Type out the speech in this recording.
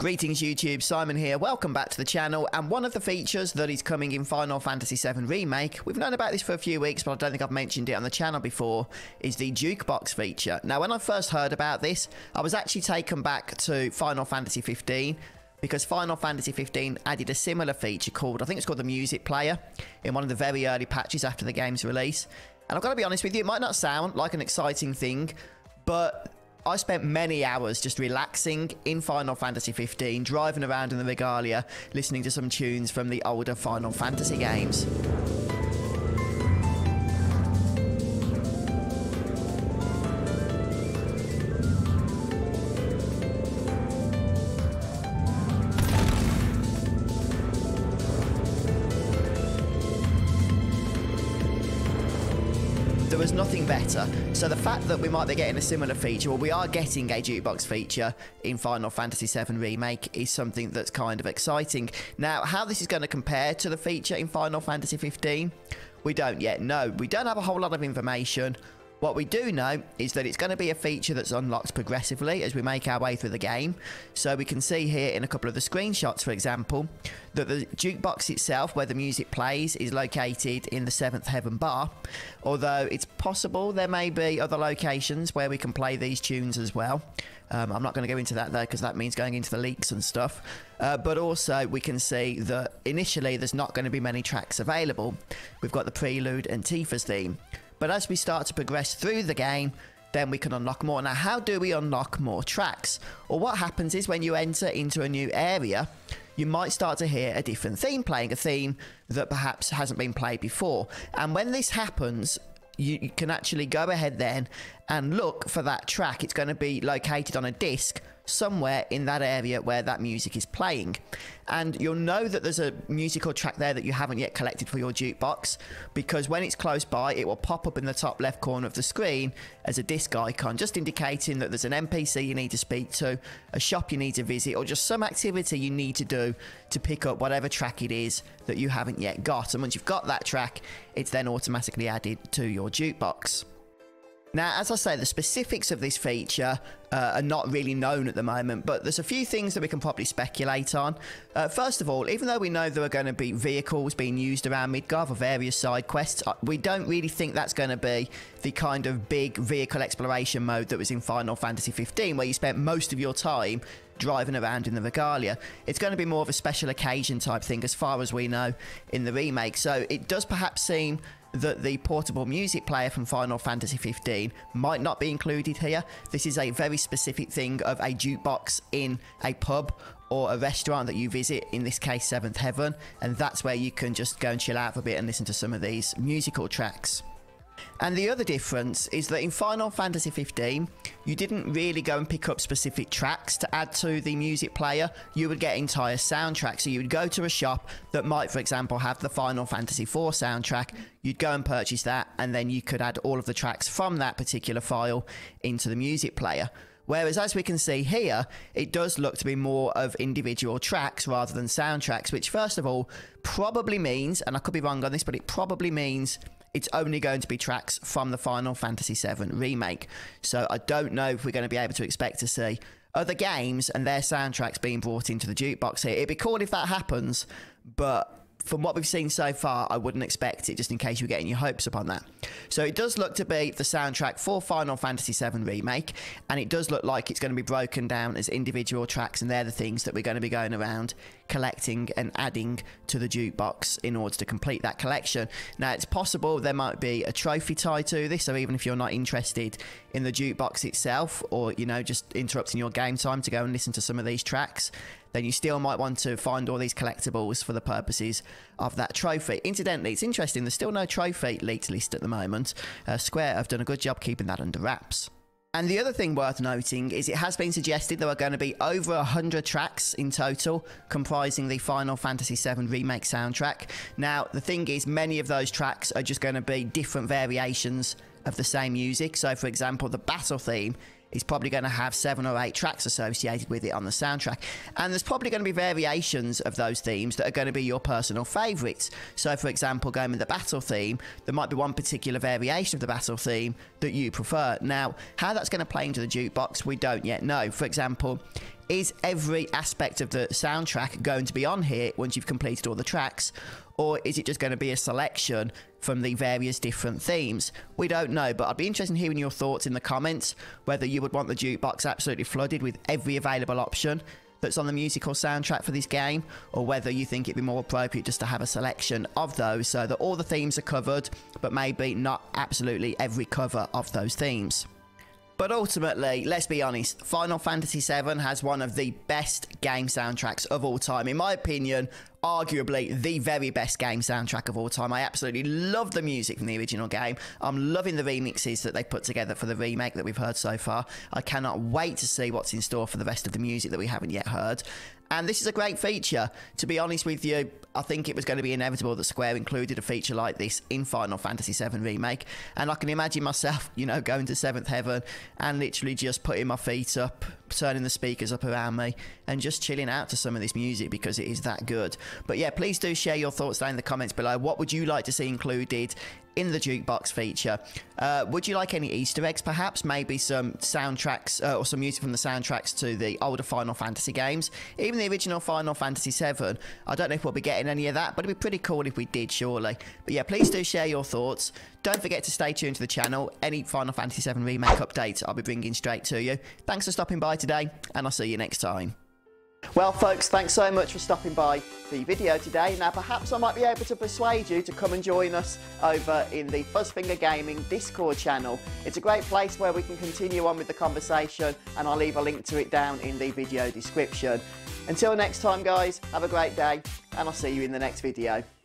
Greetings YouTube, Simon here, welcome back to the channel, and one of the features that is coming in Final Fantasy VII Remake, we've known about this for a few weeks but I don't think I've mentioned it on the channel before, is the Jukebox feature. Now when I first heard about this, I was actually taken back to Final Fantasy 15 because Final Fantasy 15 added a similar feature called, I think it's called the Music Player, in one of the very early patches after the game's release. And I've got to be honest with you, it might not sound like an exciting thing, but I spent many hours just relaxing in Final Fantasy 15, driving around in the Regalia, listening to some tunes from the older Final Fantasy games. There was nothing better. So the fact that we might be getting a similar feature, or we are getting a jukebox feature in Final Fantasy VII Remake, is something that's kind of exciting. Now, how this is going to compare to the feature in Final Fantasy 15, we don't yet know. We don't have a whole lot of information. What we do know is that it's going to be a feature that's unlocked progressively as we make our way through the game. So we can see here in a couple of the screenshots, for example, that the jukebox itself, where the music plays, is located in the 7th Heaven bar. Although it's possible there may be other locations where we can play these tunes as well. I'm not going to go into that though, because that means going into the leaks and stuff. But also we can see that initially there's not going to be many tracks available. We've got the Prelude and Tifa's theme. But as we start to progress through the game, then we can unlock more. Now, how do we unlock more tracks? Well, what happens is when you enter into a new area, you might start to hear a different theme playing, a theme that perhaps hasn't been played before. And when this happens, you can actually go ahead then and look for that track. It's going to be located on a disc somewhere in that area where that music is playing, and you'll know that there's a musical track there that you haven't yet collected for your jukebox, because when it's close by it will pop up in the top left corner of the screen as a disc icon, just indicating that there's an NPC you need to speak to, a shop you need to visit, or just some activity you need to do to pick up whatever track it is that you haven't yet got. And once you've got that track, it's then automatically added to your jukebox. Now, as I say, the specifics of this feature are not really known at the moment, but there's a few things that we can probably speculate on. First of all, even though we know there are going to be vehicles being used around Midgar for various side quests, we don't really think that's going to be the kind of big vehicle exploration mode that was in Final Fantasy 15, where you spent most of your time driving around in the Regalia. It's going to be more of a special occasion type thing as far as we know in the remake. So it does perhaps seem that the portable music player from Final Fantasy 15 might not be included here. This is a very specific thing of a jukebox in a pub or a restaurant that you visit, in this case 7th Heaven, and that's where you can just go and chill out for a bit and listen to some of these musical tracks. And the other difference is that in Final Fantasy 15, you didn't really go and pick up specific tracks to add to the music player. You would get entire soundtracks. So you would go to a shop that might, for example, have the Final Fantasy 4 soundtrack. You'd go and purchase that, and then you could add all of the tracks from that particular file into the music player. Whereas, as we can see here, it does look to be more of individual tracks rather than soundtracks, which first of all probably means, and I could be wrong on this, but it probably means it's only going to be tracks from the Final Fantasy VII Remake. So I don't know if we're going to be able to expect to see other games and their soundtracks being brought into the jukebox here. It'd be cool if that happens, but from what we've seen so far, I wouldn't expect it, just in case you're getting your hopes up on that. So it does look to be the soundtrack for Final Fantasy VII Remake, and it does look like it's going to be broken down as individual tracks, and they're the things that we're going to be going around collecting and adding to the jukebox in order to complete that collection. Now, it's possible there might be a trophy tied to this, so even if you're not interested in the jukebox itself, or, you know, just interrupting your game time to go and listen to some of these tracks, then you still might want to find all these collectibles for the purposes of that trophy. Incidentally, it's interesting, there's still no trophy leaked list at the moment. Square have done a good job keeping that under wraps. And the other thing worth noting is it has been suggested there are going to be over 100 tracks in total comprising the Final Fantasy VII Remake soundtrack. Now, the thing is, many of those tracks are just going to be different variations of the same music. So, for example, the battle theme is probably going to have 7 or 8 tracks associated with it on the soundtrack. And there's probably going to be variations of those themes that are going to be your personal favourites. So, for example, going with the battle theme, there might be one particular variation of the battle theme that you prefer. Now, how that's going to play into the jukebox, we don't yet know. For example, is every aspect of the soundtrack going to be on here once you've completed all the tracks? Or is it just going to be a selection from the various different themes? We don't know, but I'd be interested in hearing your thoughts in the comments, whether you would want the jukebox absolutely flooded with every available option that's on the musical soundtrack for this game, or whether you think it'd be more appropriate just to have a selection of those so that all the themes are covered, but maybe not absolutely every cover of those themes. But ultimately, let's be honest, Final Fantasy VII has one of the best game soundtracks of all time. In my opinion, arguably the very best game soundtrack of all time. I absolutely love the music from the original game. I'm loving the remixes that they've put together for the remake that we've heard so far. I cannot wait to see what's in store for the rest of the music that we haven't yet heard. And this is a great feature. To be honest with you, I think it was going to be inevitable that Square included a feature like this in Final Fantasy VII Remake. And I can imagine myself, you know, going to 7th Heaven and literally just putting my feet up, turning the speakers up around me, and just chilling out to some of this music because it is that good. But yeah, please do share your thoughts down in the comments below. What would you like to see included in the jukebox feature? Would you like any Easter eggs, perhaps? Maybe some soundtracks or some music from the soundtracks to the older Final Fantasy games, even the original Final Fantasy VII. I don't know if we'll be getting any of that, but it'd be pretty cool if we did, surely. But yeah, please do share your thoughts. Don't forget to stay tuned to the channel. Any Final Fantasy VII Remake updates I'll be bringing straight to you. Thanks for stopping by today, and I'll see you next time. Well folks, thanks so much for stopping by the video today. Now perhaps I might be able to persuade you to come and join us over in the Fuzzfinger Gaming Discord channel. It's a great place where we can continue on with the conversation, and I'll leave a link to it down in the video description. Until next time guys, have a great day, and I'll see you in the next video.